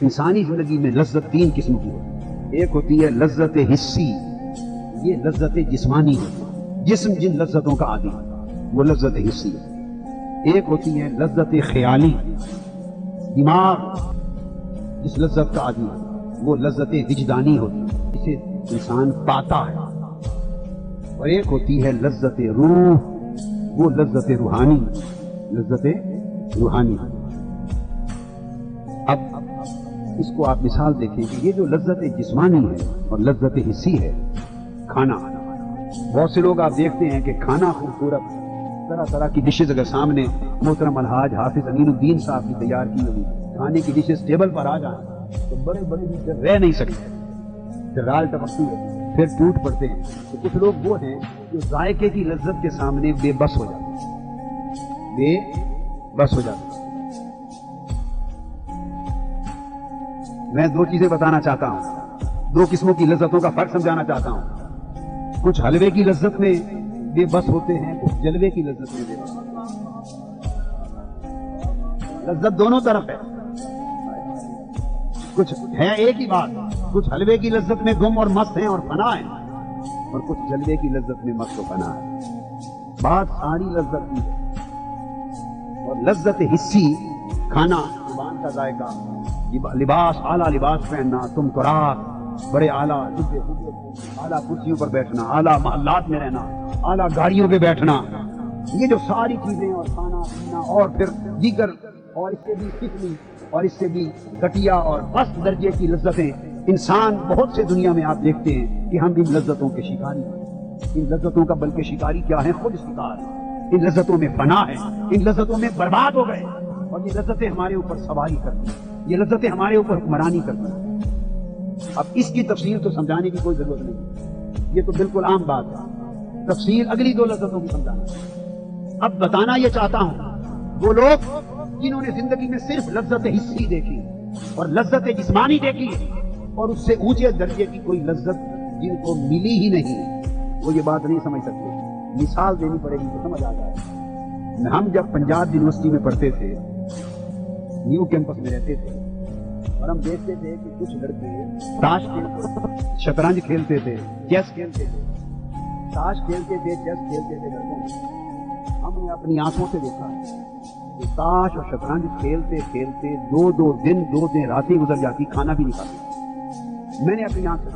انسانی زندگی میں لذت تین قسم کی ہوتی ہے. ایک ہوتی ہے لذت حسی، یہ لذت جسمانی ہے، جسم جن لذتوں کا عادی ہے وہ لذت حسی ہے. ایک ہوتی ہے لذت خیالی، دماغ جس لذت کا عادی ہے وہ لذت وجدانی ہوتی ہے، اسے انسان پاتا ہے. اور ایک ہوتی ہے لذت روح، وہ لذت روحانی، لذت روحانی. اب اس کو آپ مثال دیکھیں کہ یہ جو لذت جسمانی ہے اور لذت حسی ہے، کھانا. بہت سے لوگ آپ دیکھتے ہیں کہ کھانا خوبصورت، طرح طرح کی ڈشز اگر سامنے محترم الحاج حافظ امین الدین صاحب کی تیار کی ہوئی کھانے کی ڈشز ٹیبل پر آ جائیں تو بڑے بڑے بھی رہ نہیں سکتے، پھر رال ٹپکتی ہے، پھر ٹوٹ پڑتے ہیں. تو کچھ لوگ وہ ہیں جو ذائقے کی لذت کے سامنے بے بس ہو جاتے ہیں، بے بس ہو جاتے ہیں. میں دو چیزیں بتانا چاہتا ہوں، دو قسموں کی لذتوں کا فرق سمجھانا چاہتا ہوں. کچھ حلوے کی لذت میں بے بس ہوتے ہیں، کچھ جلوے کی لذت میں بے بس ہوتے ہیں. لذت دونوں طرف ہے، کچھ ہے ایک ہی بات. کچھ حلوے کی لذت میں گم اور مست ہیں اور فنا ہیں، اور کچھ جلوے کی لذت میں مست و فنا ہے. بات ساری لذت کی ہے. اور لذت حسی، کھانا، زبان کا ذائقہ، لباس، اعلیٰ لباس پہننا، تم خوراک، بڑے اعلیٰ اعلیٰ کرسیوں پر بیٹھنا، اعلیٰ محلات میں رہنا، اعلیٰ گاڑیوں پہ بیٹھنا، یہ جو ساری چیزیں اور کھانا پینا اور پھر دیگر اور اس سے بھی کتنی اور اس سے بھی گھٹیا اور پست درجے کی لذتیں، انسان بہت سے دنیا میں آپ دیکھتے ہیں کہ ہم ان لذتوں کے شکاری ہیں. ان لذتوں کا بلکہ شکاری کیا ہے، خود شکار ہے. ان لذتوں میں فنا ہے، ان لذتوں میں برباد ہو گئے، اور یہ لذتیں ہمارے اوپر سواری کرتی ہیں، یہ لذتیں ہمارے اوپر حکمرانی کرتی ہیں. اب اس کی تفصیل تو سمجھانے کی کوئی ضرورت نہیں، یہ تو بالکل عام بات ہے. تفصیل اگلی دو لذتوں کی سمجھانا. اب بتانا یہ چاہتا ہوں وہ لوگ جنہوں نے زندگی میں صرف لذت حسی دیکھی اور لذت جسمانی دیکھی اور اس سے اونچے درجے کی کوئی لذت جن کو ملی ہی نہیں، وہ یہ بات نہیں سمجھ سکتے. مثال دینی پڑے گی تو سمجھ آ جائے. ہم جب پنجاب یونیورسٹی میں پڑھتے تھے، نیو کیمپس میں رہتے تھے، اور ہم دیکھتے تھے کہ کچھ لڑکے تاش کھیلتے، شطرنج کھیلتے تھے، چیس کھیلتے تھے، تاش کھیلتے تھے، چیس کھیلتے تھے. لڑکوں میں ہم نے اپنی آنکھوں سے دیکھا ہے کہ تاش اور شطرنج کھیلتے کھیلتے دو دن راتیں گزر جاتی، کھانا بھی نہیں کھاتے. میں نے اپنی آنکھ سے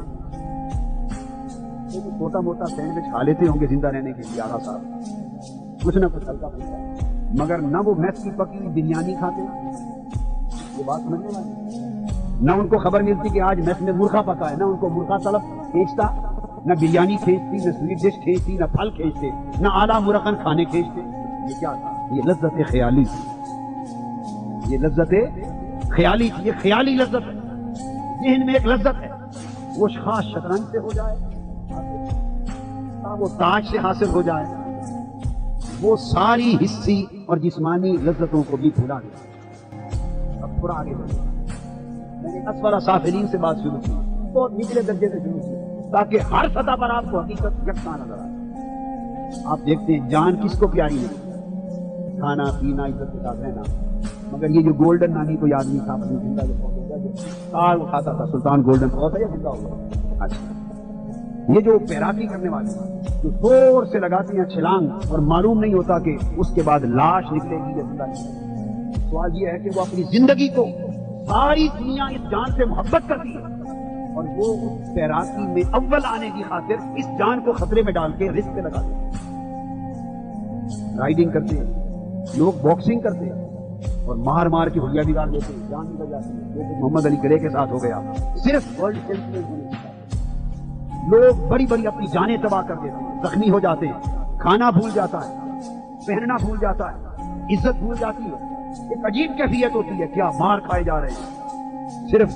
چھوٹا موٹا سینڈوچ کھا لیتے ہوں گے زندہ رہنے کے لیے، آغا صاحب کچھ نہ کچھ ہلکا پھلکا، مگر نہ وہ میس کی پکی ہوئی بریانی کھاتے. یہ بات سمجھنے والی، نہ ان کو خبر ملتی کہ آج میس میں مرغا پکا ہے، نہ ان کو مرغا طلب کھینچتا، نہ بریانی کھینچتی، نہ سویٹ ڈش کھینچتی، نہ پھل کھینچتے، نہ اعلیٰ مرغن کھانے کھینچتے. یہ کیا تھا؟ یہ لذت خیالی، یہ لذت خیالی، یہ خیالی لذت ہے. ذہن میں ایک لذت ہے، وہ خاص شطرنج سے ہو جائے، وہ تاج سے حاصل ہو جائے، وہ ساری حسی اور جسمانی لذتوں کو بھی بھلا دیا. اب تھوڑا آگے بڑھیں. میں نے اسفل سافلین سے بات شروع کی، بہت نچلے درجے سے شروع کی، تاکہ ہر سطح پر آپ کو حقیقت یکساں نظر آئے. آپ دیکھتے ہیں جان کس کو پیاری نہیں، کھانا پینا، عزت کے ساتھ رہنا. مگر یہ جو گولڈن نانی کوئی آدمی تھا اپنی زندہ جو کار وہ کھاتا تھا، سلطان گولڈن بہت ہے یا زندہ ہوگا. اچھا، یہ جو پیراکی کرنے والے جو زور سے لگاتی ہیں چھلانگ اور معلوم نہیں ہوتا کہ اس کے بعد لاش نکلے گی یا زندہ نکلے گی. سوال یہ ہے کہ وہ اپنی زندگی کو، ساری دنیا اس جان سے محبت کرتی ہے اور وہ اس تیراکی میں اول آنے کی خاطر اس جان کو خطرے میں ڈال کے رسک پہ لگاتے ہیں. رائڈنگ کرتے ہیں لوگ، باکسنگ کرتے ہیں اور مار مار کے بھیا بگاڑ دیتے ہیں، جان نکل جاتی ہے. جیسے محمد علی گرے کے ساتھ ہو گیا، صرف ورلڈ چیمپئن ہونے کے ساتھ لوگ بڑی بڑی اپنی جانیں تباہ کر دیتے ہیں، زخمی ہو جاتے ہیں، کھانا بھول جاتا ہے، پہننا بھول جاتا ہے، عزت بھول جاتی ہے. ایک عجیب کیفیت ہوتی ہے، کیا مار کھائے جا رہے ہیں. صرف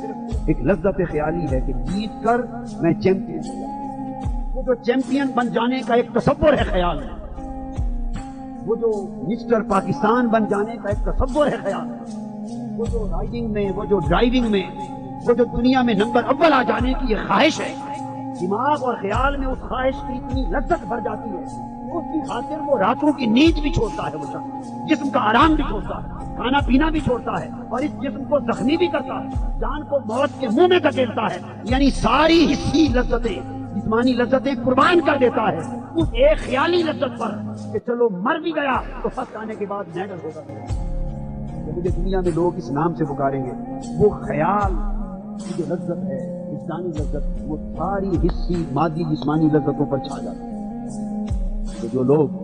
ایک لذت خیالی ہے کہ جیت کر میں چیمپئن ہو جاؤں. وہ جو چیمپئن بن جانے کا ایک تصور ہے، خیال ہے، وہ جو مسٹر پاکستان بن جانے کا ایک تصور ہے، خیال ہے، وہ جو رائڈنگ میں، وہ جو ڈرائیونگ میں، وہ جو دنیا میں نمبر اول آ جانے کی یہ خواہش ہے. دماغ اور خیال میں اس خواہش کی اتنی لذت بھر جاتی ہے، اس کی خاطر وہ راتوں کی نیند بھی چھوڑتا ہے، وہ شخص جسم کا آرام بھی چھوڑتا ہے، کھانا پینا بھی چھوڑتا ہے اور اس جسم کو زخمی بھی کرتا ہے، جان کو موت کے منہ میں دھکیلتا ہے، یعنی ساری حصی لذتیں، جسمانی لذتیں قربان کر دیتا ہے اس ایک خیالی لذت پر کہ چلو مر بھی گیا تو فسٹ آنے کے بعد میڈل ہوگا۔ مجھے دنیا میں لوگ اس نام سے پکاریں گے، وہ خیال کی جو لذت ہے، انسانی لذت، وہ ساری حصی مادی جسمانی لذتوں پر چھا جاتا ہے۔ تو جو لوگ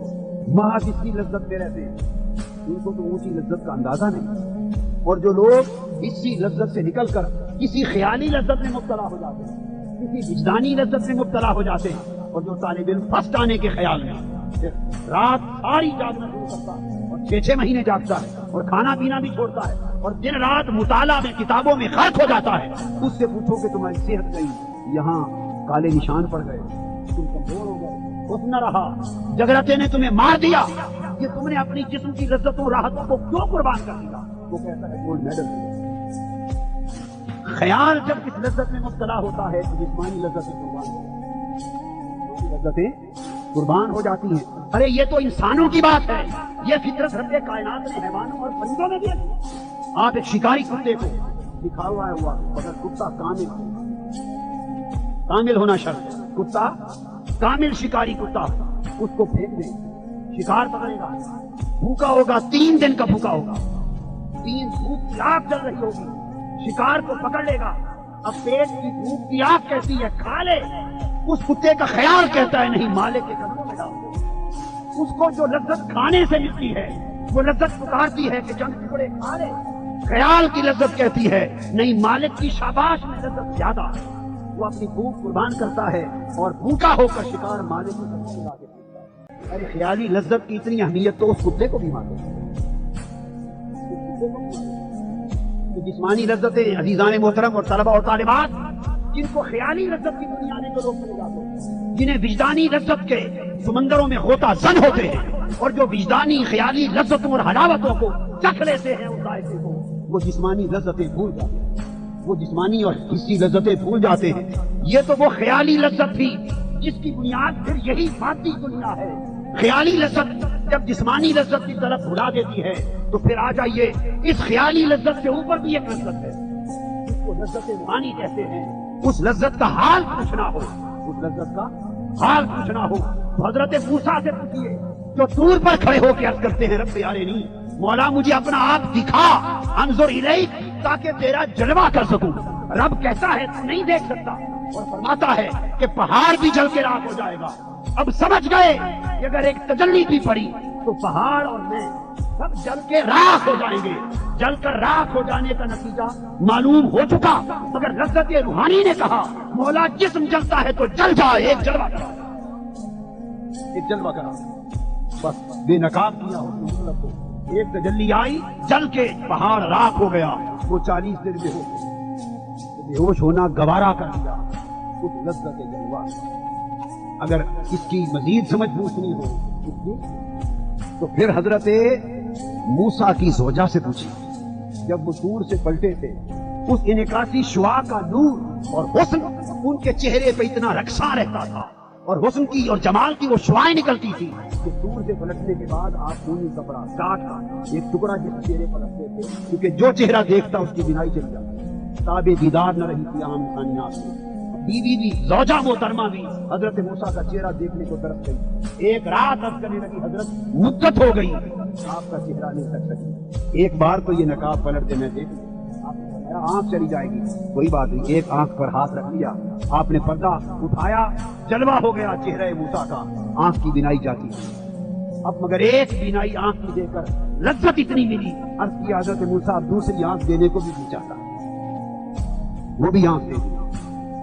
محض حصی لذت میں رہتے ہیں ان کو تو اونچی لذت کا اندازہ نہیں، اور جو لوگ حصی لذت سے نکل کر کسی خیالی لذت میں مبتلا ہو جاتے ہیں، کسی وجدانی لذت میں مبتلا ہو جاتے ہیں، اور جو طالب علم فسٹ آنے کے خیال میں رات ساری جاگنا شروع کرتا ہے اور 6 مہینے جاگتا ہے اور کھانا پینا بھی چھوڑتا ہے اور دن رات مطالعہ میں کتابوں میں غرق ہو جاتا ہے، اس سے پوچھو کہ تمہاری صحت گئی، یہاں کالے نشان پڑ گئے، تم کمزور ہو گئے، حسن نہ رہا، جگرتے نے تمہیں مار دیا، یہ تم نے اپنی جسم کی لذتوں راحتوں کو کیوں قربان کر دیا؟ وہ کہتا ہے گولڈ میڈل۔ خیال جب اس لذت میں مبتلا ہوتا ہے تو جسمانی لذتیں قربان ہو جاتی ہیں۔ ارے یہ تو انسانوں کی بات ہے، یہ فطرت رب کائنات نے حیوانوں اور پرندوں میں بھی ہے۔ آپ ایک شکاری کتے کو دکھا ہوا ہے اگر کتا کامل ہونا شرط ہے، کتا کامل شکاری کتا اس کو پھینک دیں، شکار پکڑے گا، بھوکا ہوگا، 3 دن کا بھوکا ہوگا، 3 بھوک کی آگ جل رہی ہوگی، شکار کو پکڑ لے گا، اب پیٹ کی بھوک کی آگ کہتی ہے کھا لے، اس کتے کا خیال کہتا ہے نہیں، مالک کے قدموں میں ڈال دو۔ اس کو جو لذت کھانے سے ملتی ہے وہ لذت پکارتی ہے کہ چند ٹکڑے کھا لے، خیال کی لذت کہتی ہے نہیں، مالک کی شاباش میں لذت زیادہ ہے، وہ اپنی بھوک قربان کرتا ہے اور بھوکا ہو کر شکار مالک کے قدموں میں لا کے پہنچتا ہے۔ ارے خیالی لذت کی اتنی اہمیت تو اس کتے کو بھی معلوم ہے۔ جسمانی لذتیں عزیزان محترم اور طلبہ اور طالبات، جن کو خیالی لذت کی دنیا میں جو لوگ چلے جاتے ہیں، جنہیں وجدانی لذت کے سمندروں میں غوطہ زن ہوتے ہیں اور جو وجدانی خیالی لذتوں اور حلاوتوں کو چکھ لیتے ہیں اس ذائقے کو، وہ جسمانی لذتیں بھول جاتے ہیں، وہ جسمانی اور حسی لذتیں بھول جاتے ہیں۔ یہ تو وہ خیالی لذت تھی جس کی بنیاد پھر یہی مادی دنیا ہے۔ خیالی لذت جب جسمانی لذت کی طرف بھلا دیتی ہے تو پھر آ جائیے اس خیالی لذت سے اوپر بھی ایک لذت ہے جس کو لذت روحانی کہتے ہیں۔ اس لذت کا حال پوچھنا ہو، اس لذت کا حال پوچھنا ہو، حضرت موسیٰ سے پوچھیے جو طور پر کھڑے ہو کے عرض کرتے ہیں رب یارینی، مولا مجھے اپنا آپ دکھا، انظر الیک، تاکہ تیرا جلوہ کر سکوں۔ رب کہتا ہے تو نہیں دیکھ سکتا اور فرماتا ہے کہ پہاڑ بھی جل کے راکھ ہو جائے گا۔ اب سمجھ گئے کہ اگر ایک تجلی بھی پڑی تو پہاڑ اور میں سب جل کے راکھ ہو جائیں گے۔ جل کر راکھ ہو جانے کا نتیجہ معلوم ہو چکا، مگر لذت روحانی نے کہا مولا جسم جلتا ہے تو جل جائے، ایک جلوہ کرا، ایک جلوہ کرا، بس بے نقاب کیا مطلب کو۔ ایک تجلی آئی، جل کے پہاڑ راکھ ہو گیا، وہ 40 دن میں ہو گئے، بے ہوش ہونا گوارا کر دیا اس لذت جلوہ۔ اگر اس کی مزید سمجھ پوچھنی ہو تو پھر حضرت موسیٰ کی زوجہ سے پوچھی، جب وہ طور سے پلٹے تھے، اس انعکاسی شعاع کا نور اور حسن ان کے چہرے پہ اتنا رقصاں رہتا تھا، اور حسن کی اور جمال کی وہ شعائیں نکلتی تھی کہ طور سے پلٹنے کے بعد آپ خونی کپڑا کاٹ کا ایک ٹکڑا جس چہرے پر رکھتے تھے، کیونکہ جو چہرہ دیکھتا اس کی بینائی چلی جاتی، تاب دیدار نہ رہی تھی عام انسانیات میں۔ بیوی بھی، زوجہ محترمہ بھی حضرت موسیٰ کا چہرہ دیکھنے کو ترس گئی۔ ایک رات عرض کرنے لگی حضرت مدت ہو گئی آپ کا چہرہ نہیں تک سکی، ایک بار تو یہ نقاب پلٹ دے میں دیکھ لوں۔ آپ نے فرمایا آنکھ چلی جائے گی، کوئی بات نہیں، ایک آنکھ پر ہاتھ رکھ لیا، آپ نے پردہ اٹھایا، جلوہ ہو گیا چہرہ موسیٰ کا، آنکھ کی بینائی جاتی ہے۔ اب مگر ایک بینائی آنکھ کی دے کر لذت اتنی ملی، عرض کی حضرت موسیٰ اب دوسری آنکھ دینے کو بھی نہیں چاہتا، وہ بھی آنکھ دے دی،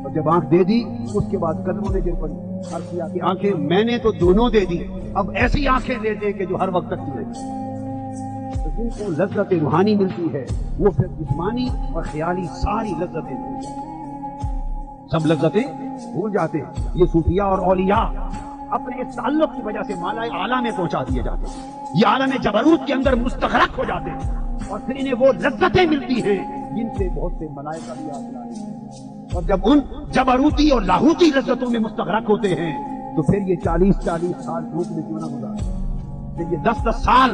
اور جب آنکھ دے دی اس کے بعد قدموں میں گر پڑی، عرض کیا کہ آنکھیں میں نے تو دونوں دے دی، اب ایسی آنکھیں دے دے کہ جو ہر وقت تک رہے۔ تو جن کو لذت روحانی ملتی ہے وہ پھر جسمانی اور خیالی ساری لذتیں بھول جاتے ہیں، سب لذتیں بھول جاتے ہیں۔ یہ صوفیاء اور اولیاء اپنے اس تعلق کی وجہ سے مالا اعلیٰ میں پہنچا دیے جاتے ہیں، یہ عالم جبروت کے اندر مستغرق ہو جاتے ہیں، اور پھر انہیں وہ لذتیں ملتی ہیں جن سے بہت سے ملائکہ بھی آتے ہیں، اور جب ان جبروتی اور لاہوتی لذتوں میں مستغرق ہوتے ہیں تو پھر یہ 40 سال دھوپ میں کیوں نہ گزارے، پھر یہ 10 سال